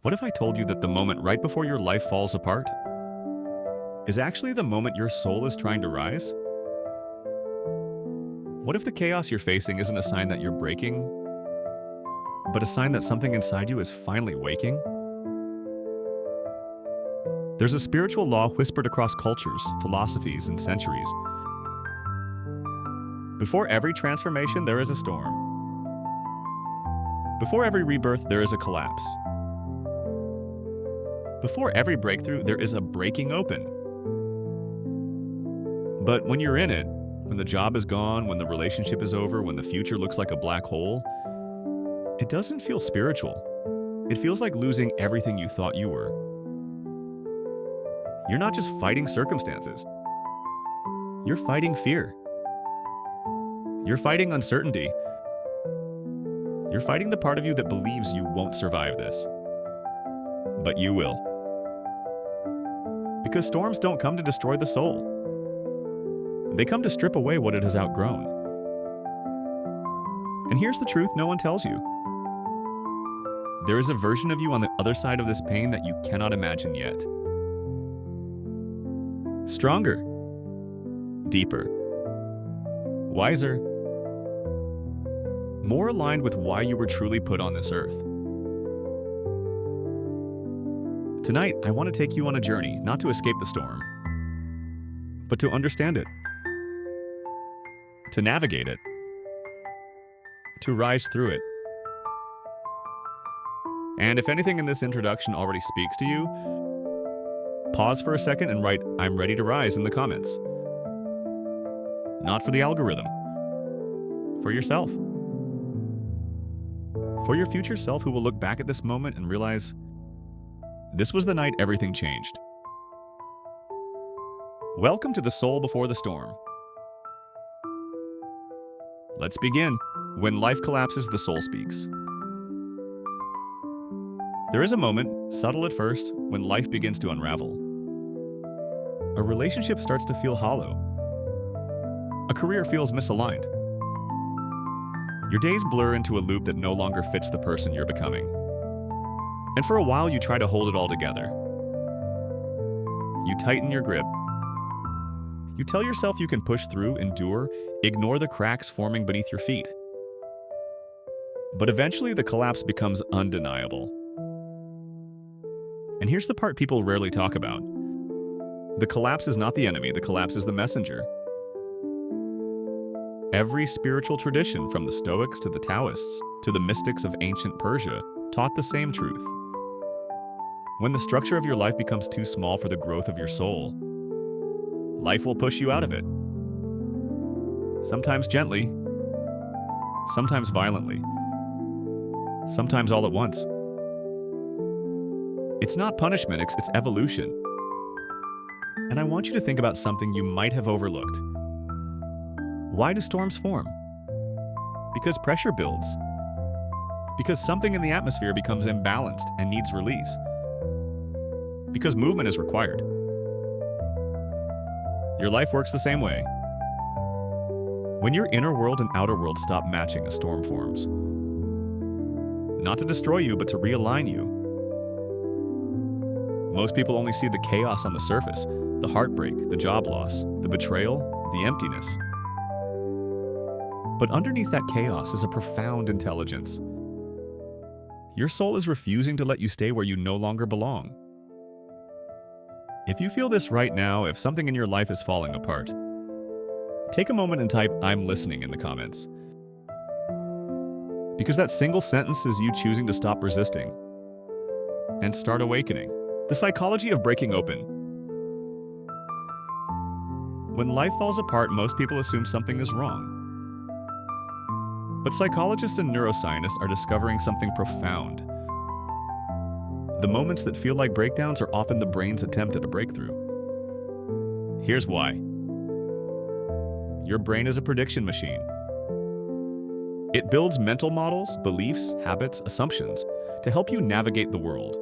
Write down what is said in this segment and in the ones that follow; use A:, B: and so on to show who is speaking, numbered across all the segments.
A: What if I told you that the moment right before your life falls apart is actually the moment your soul is trying to rise? What if the chaos you're facing isn't a sign that you're breaking, but a sign that something inside you is finally waking? There's a spiritual law whispered across cultures, philosophies, and centuries. Before every transformation, there is a storm. Before every rebirth, there is a collapse. Before every breakthrough, there is a breaking open. But when you're in it, when the job is gone, when the relationship is over, when the future looks like a black hole, it doesn't feel spiritual. It feels like losing everything you thought you were. You're not just fighting circumstances. You're fighting fear. You're fighting uncertainty. You're fighting the part of you that believes you won't survive this. But you will. Because storms don't come to destroy the soul. They come to strip away what it has outgrown. And here's the truth no one tells you. There is a version of you on the other side of this pain that you cannot imagine yet. Stronger, deeper, wiser, more aligned with why you were truly put on this earth. Tonight, I want to take you on a journey, not to escape the storm, but to understand it, to navigate it, to rise through it. And if anything in this introduction already speaks to you, pause for a second and write, "I'm ready to rise" in the comments. Not for the algorithm. For yourself. For your future self who will look back at this moment and realize, this was the night everything changed. Welcome to the Soul Before the Storm. Let's begin. When life collapses, the soul speaks. There is a moment, subtle at first, when life begins to unravel. A relationship starts to feel hollow. A career feels misaligned. Your days blur into a loop that no longer fits the person you're becoming. And for a while, you try to hold it all together. You tighten your grip. You tell yourself you can push through, endure, ignore the cracks forming beneath your feet. But eventually, the collapse becomes undeniable. And here's the part people rarely talk about. The collapse is not the enemy, the collapse is the messenger. Every spiritual tradition, from the Stoics to the Taoists to the mystics of ancient Persia, taught the same truth. When the structure of your life becomes too small for the growth of your soul, life will push you out of it. Sometimes gently, sometimes violently, sometimes all at once. It's not punishment, it's evolution. And I want you to think about something you might have overlooked. Why do storms form? Because pressure builds. Because something in the atmosphere becomes imbalanced and needs release. Because movement is required. Your life works the same way. When your inner world and outer world stop matching, a storm forms. Not to destroy you, but to realign you. Most people only see the chaos on the surface, the heartbreak, the job loss, the betrayal, the emptiness. But underneath that chaos is a profound intelligence. Your soul is refusing to let you stay where you no longer belong. If you feel this right now, if something in your life is falling apart, take a moment and type "I'm listening" in the comments. Because that single sentence is you choosing to stop resisting and start awakening. The psychology of breaking open. When life falls apart, most people assume something is wrong. But psychologists and neuroscientists are discovering something profound. The moments that feel like breakdowns are often the brain's attempt at a breakthrough. Here's why. Your brain is a prediction machine. It builds mental models, beliefs, habits, assumptions to help you navigate the world.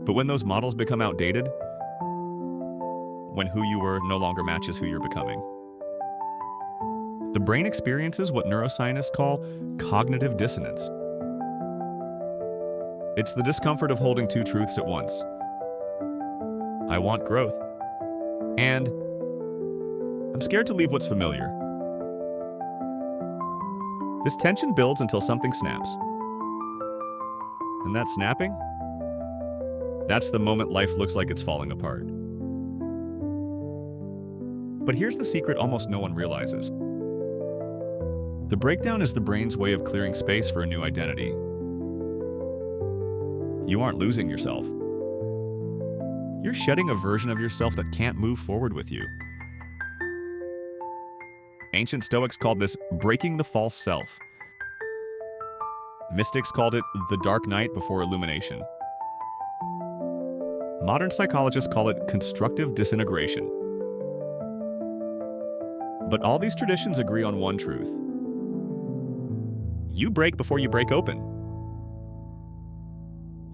A: But when those models become outdated, when who you were no longer matches who you're becoming, the brain experiences what neuroscientists call cognitive dissonance. It's the discomfort of holding two truths at once. I want growth, and I'm scared to leave what's familiar. This tension builds until something snaps. And that snapping? That's the moment life looks like it's falling apart. But here's the secret almost no one realizes. The breakdown is the brain's way of clearing space for a new identity. You aren't losing yourself. You're shedding a version of yourself that can't move forward with you. Ancient Stoics called this breaking the false self. Mystics called it the dark night before illumination. Modern psychologists call it constructive disintegration. But all these traditions agree on one truth. You break before you break open.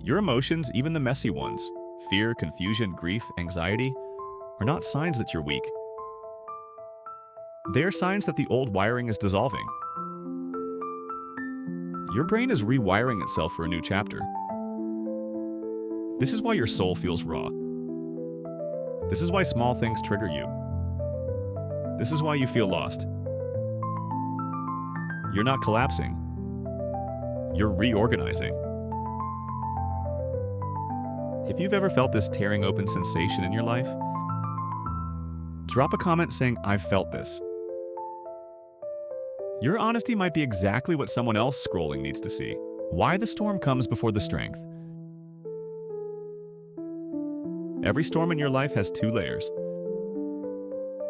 A: Your emotions, even the messy ones, fear, confusion, grief, anxiety, are not signs that you're weak. They are signs that the old wiring is dissolving. Your brain is rewiring itself for a new chapter. This is why your soul feels raw. This is why small things trigger you. This is why you feel lost. You're not collapsing. You're reorganizing. If you've ever felt this tearing open sensation in your life, drop a comment saying, "I've felt this." Your honesty might be exactly what someone else scrolling needs to see. Why the storm comes before the strength. Every storm in your life has two layers: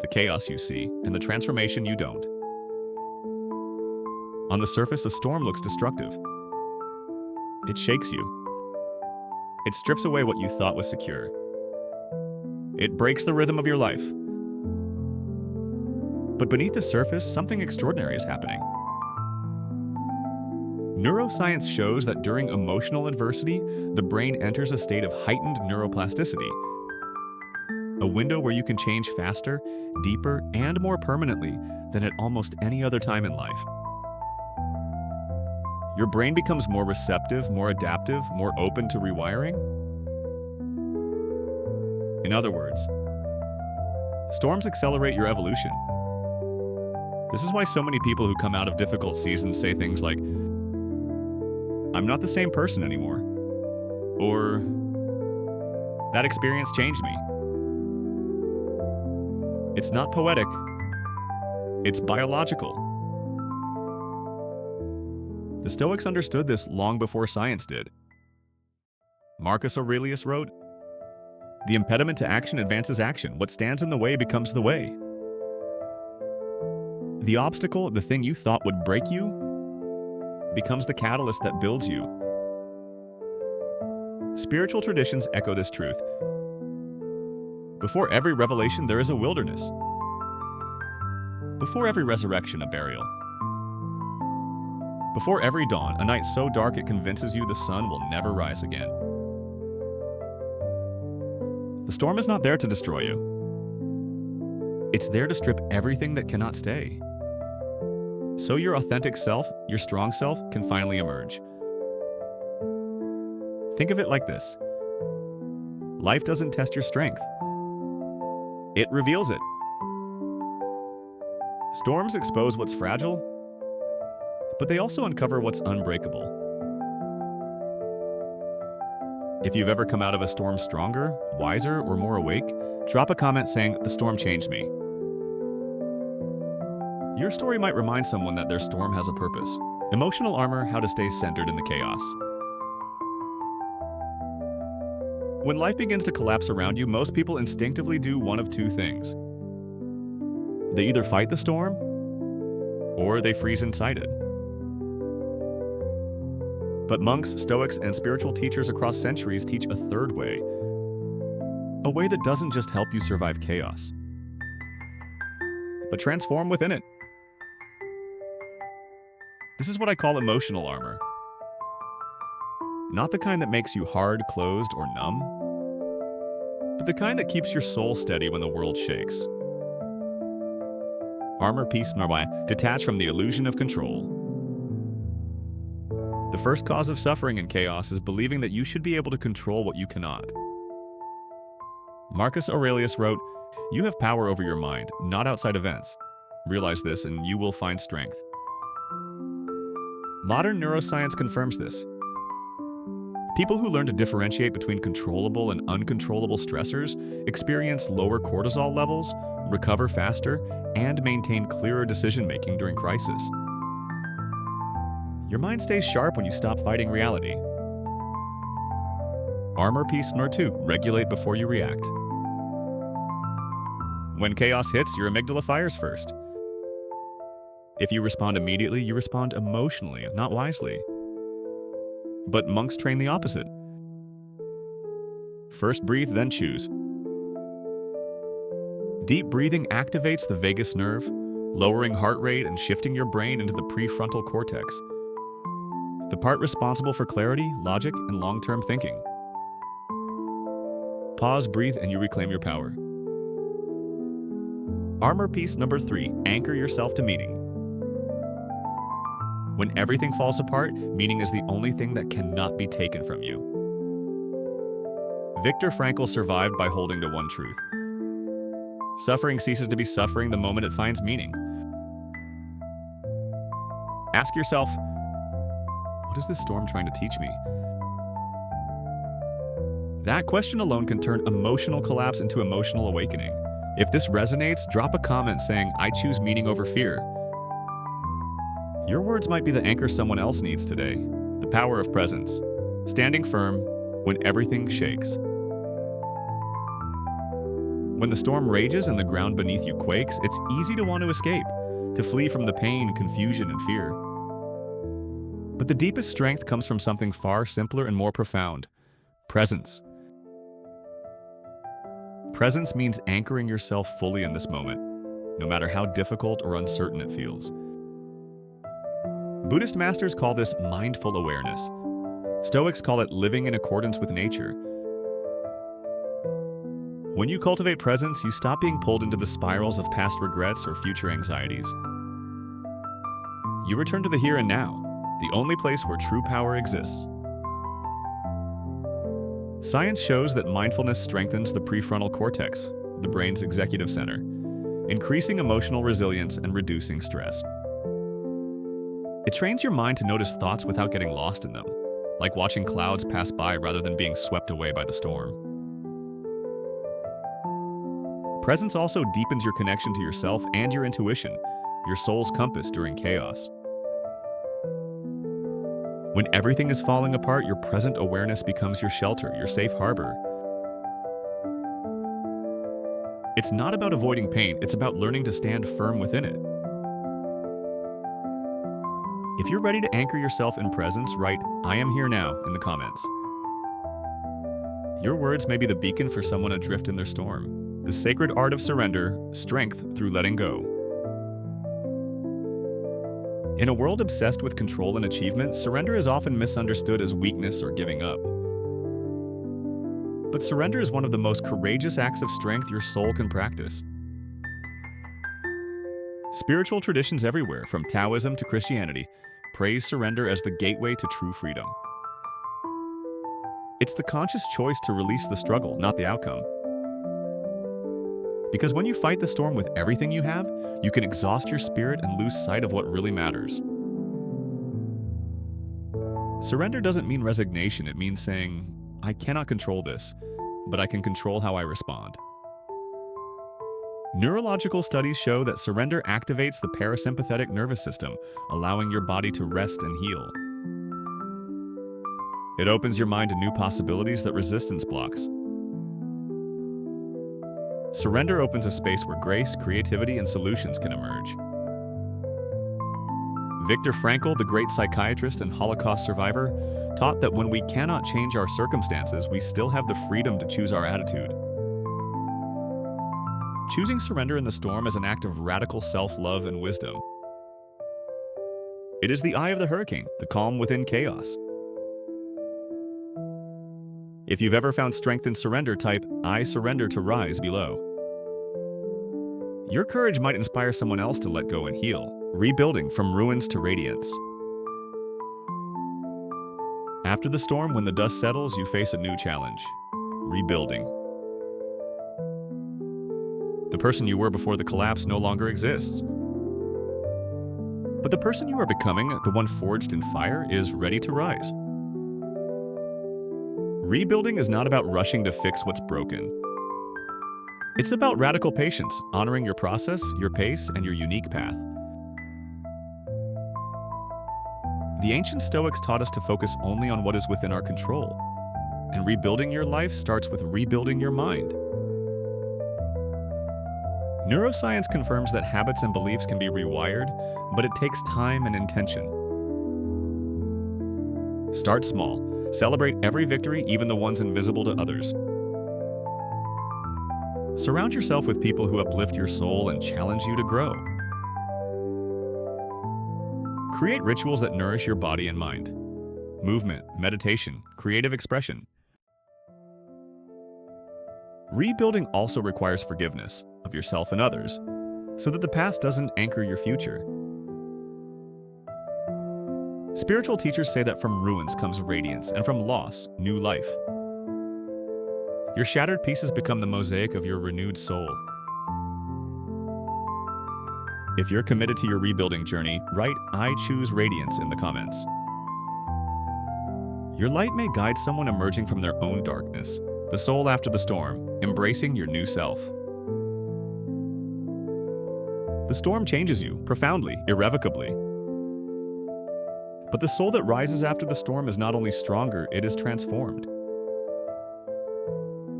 A: the chaos you see and the transformation you don't. On the surface, a storm looks destructive. It shakes you. It strips away what you thought was secure. It breaks the rhythm of your life. But beneath the surface, something extraordinary is happening. Neuroscience shows that during emotional adversity, the brain enters a state of heightened neuroplasticity, a window where you can change faster, deeper, and more permanently than at almost any other time in life. Your brain becomes more receptive, more adaptive, more open to rewiring. In other words, storms accelerate your evolution. This is why so many people who come out of difficult seasons say things like, "I'm not the same person anymore," or "That experience changed me." It's not poetic, it's biological. The Stoics understood this long before science did. Marcus Aurelius wrote, "The impediment to action advances action. What stands in the way becomes the way." The obstacle, the thing you thought would break you, becomes the catalyst that builds you. Spiritual traditions echo this truth. Before every revelation, there is a wilderness. Before every resurrection, a burial. Before every dawn, a night so dark it convinces you the sun will never rise again. The storm is not there to destroy you. It's there to strip everything that cannot stay. So your authentic self, your strong self, can finally emerge. Think of it like this. Life doesn't test your strength. It reveals it. Storms expose what's fragile, but they also uncover what's unbreakable. If you've ever come out of a storm stronger, wiser, or more awake, drop a comment saying, "The storm changed me." Your story might remind someone that their storm has a purpose. Emotional armor, how to stay centered in the chaos. When life begins to collapse around you, most people instinctively do one of two things. They either fight the storm, or they freeze inside it. But monks, Stoics, and spiritual teachers across centuries teach a third way. A way that doesn't just help you survive chaos, but transform within it. This is what I call emotional armor. Not the kind that makes you hard, closed, or numb, but the kind that keeps your soul steady when the world shakes. Armor piece Narwai, detached from the illusion of control. The first cause of suffering in chaos is believing that you should be able to control what you cannot. Marcus Aurelius wrote, "You have power over your mind, not outside events. Realize this and you will find strength." Modern neuroscience confirms this. People who learn to differentiate between controllable and uncontrollable stressors experience lower cortisol levels, recover faster, and maintain clearer decision-making during crisis. Your mind stays sharp when you stop fighting reality. Armor piece number 2, regulate before you react. When chaos hits, your amygdala fires first. If you respond immediately, you respond emotionally, not wisely. But monks train the opposite. First breathe, then choose. Deep breathing activates the vagus nerve, lowering heart rate and shifting your brain into the prefrontal cortex, the part responsible for clarity, logic, and long-term thinking. Pause, breathe, and you reclaim your power. Armor piece number 3, anchor yourself to meaning. When everything falls apart, meaning is the only thing that cannot be taken from you. Viktor Frankl survived by holding to one truth. Suffering ceases to be suffering the moment it finds meaning. Ask yourself, what is this storm trying to teach me? That question alone can turn emotional collapse into emotional awakening. If this resonates, drop a comment saying, "I choose meaning over fear." Your words might be the anchor someone else needs today. The power of presence. Standing firm when everything shakes. When the storm rages and the ground beneath you quakes, it's easy to want to escape, to flee from the pain, confusion, and fear. But the deepest strength comes from something far simpler and more profound: presence. Presence means anchoring yourself fully in this moment, no matter how difficult or uncertain it feels. Buddhist masters call this mindful awareness. Stoics call it living in accordance with nature. When you cultivate presence, you stop being pulled into the spirals of past regrets or future anxieties. You return to the here and now, the only place where true power exists. Science shows that mindfulness strengthens the prefrontal cortex, the brain's executive center, increasing emotional resilience and reducing stress. It trains your mind to notice thoughts without getting lost in them, like watching clouds pass by rather than being swept away by the storm. Presence also deepens your connection to yourself and your intuition, your soul's compass during chaos. When everything is falling apart, your present awareness becomes your shelter, your safe harbor. It's not about avoiding pain, it's about learning to stand firm within it. If you're ready to anchor yourself in presence, write "I am here now" in the comments. Your words may be the beacon for someone adrift in their storm. The sacred art of surrender, strength through letting go. In a world obsessed with control and achievement, surrender is often misunderstood as weakness or giving up. But surrender is one of the most courageous acts of strength your soul can practice. Spiritual traditions everywhere, from Taoism to Christianity, praise surrender as the gateway to true freedom. It's the conscious choice to release the struggle, not the outcome. Because when you fight the storm with everything you have, you can exhaust your spirit and lose sight of what really matters. Surrender doesn't mean resignation, it means saying, "I cannot control this, but I can control how I respond." Neurological studies show that surrender activates the parasympathetic nervous system, allowing your body to rest and heal. It opens your mind to new possibilities that resistance blocks. Surrender opens a space where grace, creativity, and solutions can emerge. Viktor Frankl, the great psychiatrist and Holocaust survivor, taught that when we cannot change our circumstances, we still have the freedom to choose our attitude. Choosing surrender in the storm is an act of radical self-love and wisdom. It is the eye of the hurricane, the calm within chaos. If you've ever found strength in surrender, type "I surrender" to rise below. Your courage might inspire someone else to let go and heal, rebuilding from ruins to radiance. After the storm, when the dust settles, you face a new challenge: rebuilding. The person you were before the collapse no longer exists. But the person you are becoming, the one forged in fire, is ready to rise. Rebuilding is not about rushing to fix what's broken. It's about radical patience, honoring your process, your pace, and your unique path. The ancient Stoics taught us to focus only on what is within our control. And rebuilding your life starts with rebuilding your mind. Neuroscience confirms that habits and beliefs can be rewired, but it takes time and intention. Start small. Celebrate every victory, even the ones invisible to others. Surround yourself with people who uplift your soul and challenge you to grow. Create rituals that nourish your body and mind. Movement, meditation, creative expression. Rebuilding also requires forgiveness of yourself and others, so that the past doesn't anchor your future. Spiritual teachers say that from ruins comes radiance, and from loss, new life. Your shattered pieces become the mosaic of your renewed soul. If you're committed to your rebuilding journey, write "I choose radiance" in the comments. Your light may guide someone emerging from their own darkness, the soul after the storm, embracing your new self. The storm changes you, profoundly, irrevocably. But the soul that rises after the storm is not only stronger, it is transformed.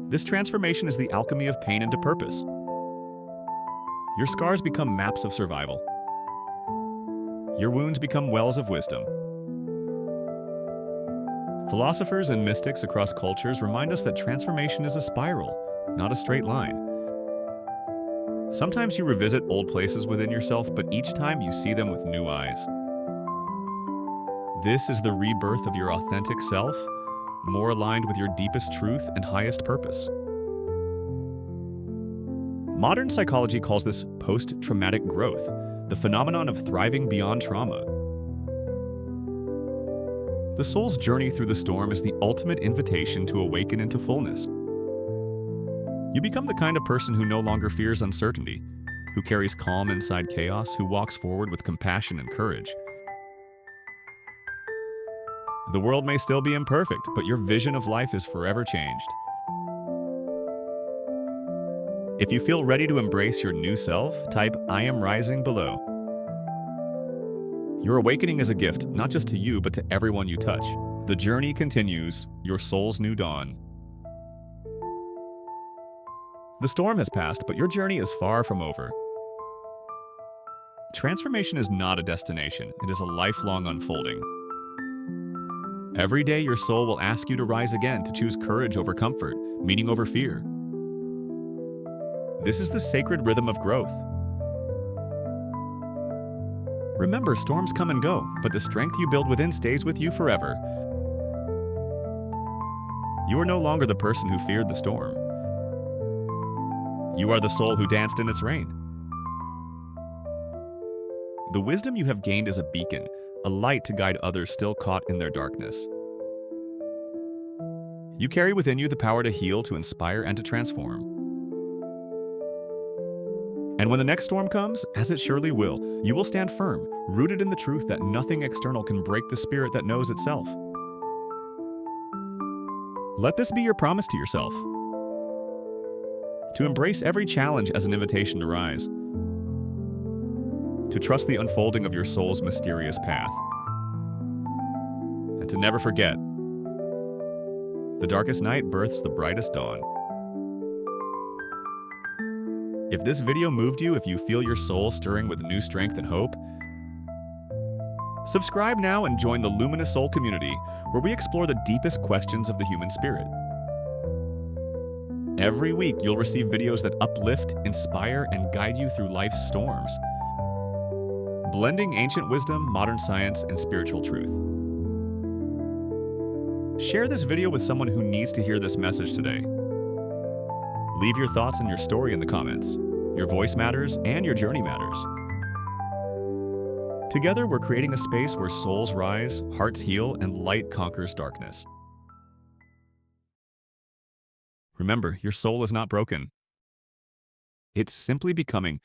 A: This transformation is the alchemy of pain into purpose. Your scars become maps of survival. Your wounds become wells of wisdom. Philosophers and mystics across cultures remind us that transformation is a spiral, not a straight line. Sometimes you revisit old places within yourself, but each time you see them with new eyes. This is the rebirth of your authentic self, more aligned with your deepest truth and highest purpose. Modern psychology calls this post-traumatic growth, the phenomenon of thriving beyond trauma. The soul's journey through the storm is the ultimate invitation to awaken into fullness. You become the kind of person who no longer fears uncertainty, who carries calm inside chaos, who walks forward with compassion and courage. The world may still be imperfect, but your vision of life is forever changed. If you feel ready to embrace your new self, type "I am rising" below. Your awakening is a gift, not just to you, but to everyone you touch. The journey continues, your soul's new dawn. The storm has passed, but your journey is far from over. Transformation is not a destination, it is a lifelong unfolding. Every day, your soul will ask you to rise again, to choose courage over comfort, meaning over fear. This is the sacred rhythm of growth. Remember, storms come and go, but the strength you build within stays with you forever. You are no longer the person who feared the storm. You are the soul who danced in its rain. The wisdom you have gained is a beacon, a light to guide others still caught in their darkness. You carry within you the power to heal, to inspire, and to transform. And when the next storm comes, as it surely will, you will stand firm, rooted in the truth that nothing external can break the spirit that knows itself. Let this be your promise to yourself. To embrace every challenge as an invitation to rise. To trust the unfolding of your soul's mysterious path. And to never forget, the darkest night births the brightest dawn. If this video moved you, if you feel your soul stirring with new strength and hope, subscribe now and join the Luminous Soul community, where we explore the deepest questions of the human spirit. Every week, you'll receive videos that uplift, inspire, and guide you through life's storms, blending ancient wisdom, modern science, and spiritual truth. Share this video with someone who needs to hear this message today. Leave your thoughts and your story in the comments. Your voice matters, and your journey matters. Together, we're creating a space where souls rise, hearts heal, and light conquers darkness. Remember, your soul is not broken. It's simply becoming